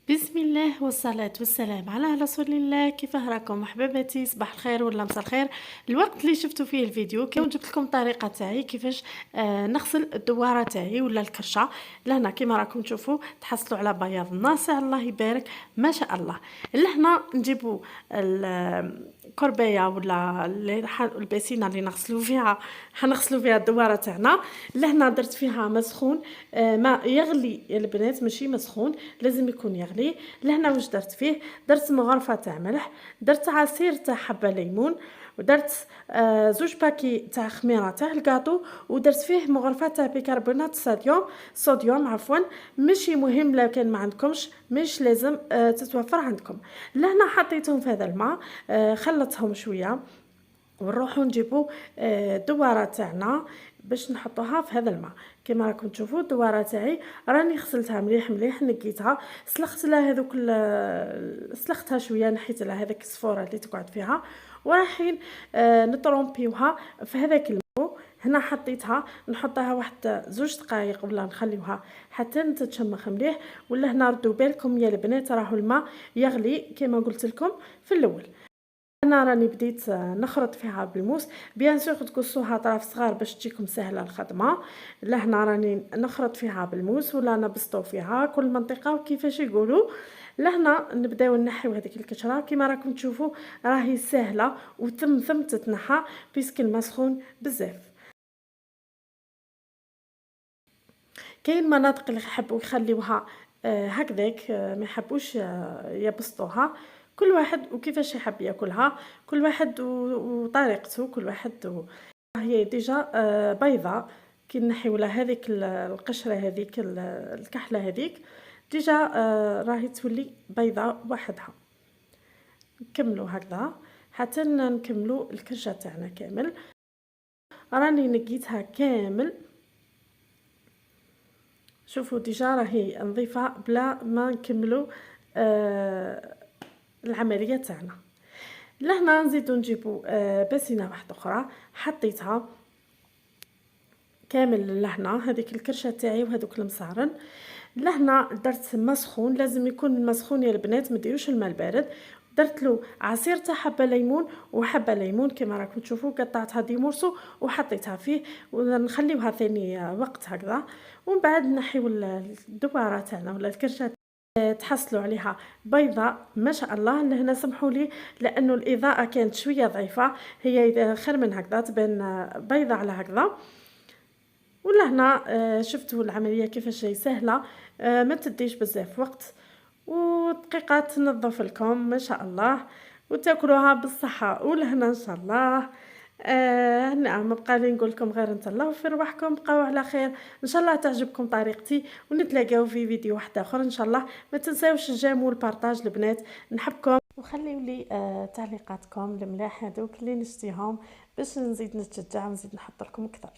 بسم الله والصلاة والسلام على رسول الله. كيف راكم احباباتي؟ صباح الخير ولا مساء الخير. الوقت اللي شفتوا فيه الفيديو كيف جبت لكم الطريقه تاعي كيفاش نغسل الدواره تاعي ولا الكرشه. لهنا كما راكم تشوفوا تحصلوا على بياض ناصع الله يبارك ما شاء الله. لهنا نجيبوا الكربايه ولا الباسينه اللي نغسلوا فيها حنغسلوا فيها الدواره تاعنا. لهنا درت فيها مسخون ماء يغلي يا البنات، ماشي مسخون، لازم يكون يغلي. لهنا واش درت فيه؟ درت مغرفه تاع ملح، درت عصير تاع حبه ليمون، ودرت زوج باكي تاع خميره تاع الكاطو، ودرت فيه مغرفه تاع بيكربونات صوديوم عفوا. ماشي مهم لو كان ما عندكمش، مش لازم تتوفر عندكم. لهنا حطيتهم في هذا الماء، خلطتهم شويه ونروحوا نجيبوا الدواره تاعنا باش نحطوها في هذا الماء. كما راكم تشوفوا الدواره تاعي راني غسلتها مليح مليح، نقيتها، سلخت لها هذوك سلختها شويه، نحيت لها هذاك الصفوره اللي تقعد فيها، ورايحين نطرومبيوها في هذاك الماء. هنا حطيتها نحطها واحد 2 دقائق ولا نخليوها حتى تتشمخ مليح. ولا هنا ردوا بالكم يا البنات راهو الماء يغلي كما قلت لكم في الاول. انا راني بديت نخرط فيها بالموس، بيان سور تقصوها طراف صغار باش تجيكم سهله الخدمه. لهنا راني نخرط فيها بالموس ولا نبسطو فيها كل منطقه وكيفاش يقولوا. لهنا نبداو نحيو هذيك الكشره كما راكم تشوفوا راهي سهله وثم تتنحى بيسك الماء سخون بزاف. كاين مناطق اللي يحبوا يخليوها هكذاك، ما يحبوش يبسطوها. كل واحد وكيفاش يحب ياكلها، كل واحد وطريقته، كل واحد هي ديجا بيضاء. كي نحيو لها هذيك القشره هذيك الكحله هذيك ديجا راهي تولي بيضاء وحدها. نكملوا هكذا حتى نكملوا الكرشه تاعنا كامل. راني نقيتها كامل، شوفوا ديجا راهي نظيفه بلا ما نكملوا العمليه تاعنا. لهنا نزيدو نجيبو باسينه واحده اخرى حطيتها كامل. لهنا هذيك الكرشه تاعي وهذوك المصارن. لهنا درت مسخون، لازم يكون المسخون يا البنات، ما ديروش الماء البارد. درت له عصير تاع حبه ليمون وحبه ليمون كما راكم تشوفوا، قطعتها دي مورسو وحطيتها فيه ونخليوها ثاني وقت هكذا. ومن بعد نحيو الدواره تاعنا ولا الكرشه تحصلوا عليها بيضاء ما شاء الله. لهنا سمحوا لي لانه الاضاءه كانت شويه ضعيفه، هي خير من هكذا تبان بيضاء على هكذا. ولهنا شفتوا العمليه كيفاش هي سهله، ما تديش بزاف وقت، ودقيقات تنظف لكم ما شاء الله، وتاكلوها بالصحه والهنا ان شاء الله. نعم، ما بقى لي نقول لكم غير نتهلاو في رواحكم، بقاو على خير. ان شاء الله تعجبكم طريقتي، ونتلاقاو في فيديو واحد اخر ان شاء الله. ما تنساوش الجيم والبارطاج البنات، نحبكم، وخليوا لي تعليقاتكم الملاح هذوك اللي نشتيهم باش نزيد نتشجع ونزيد نحط لكم اكثر.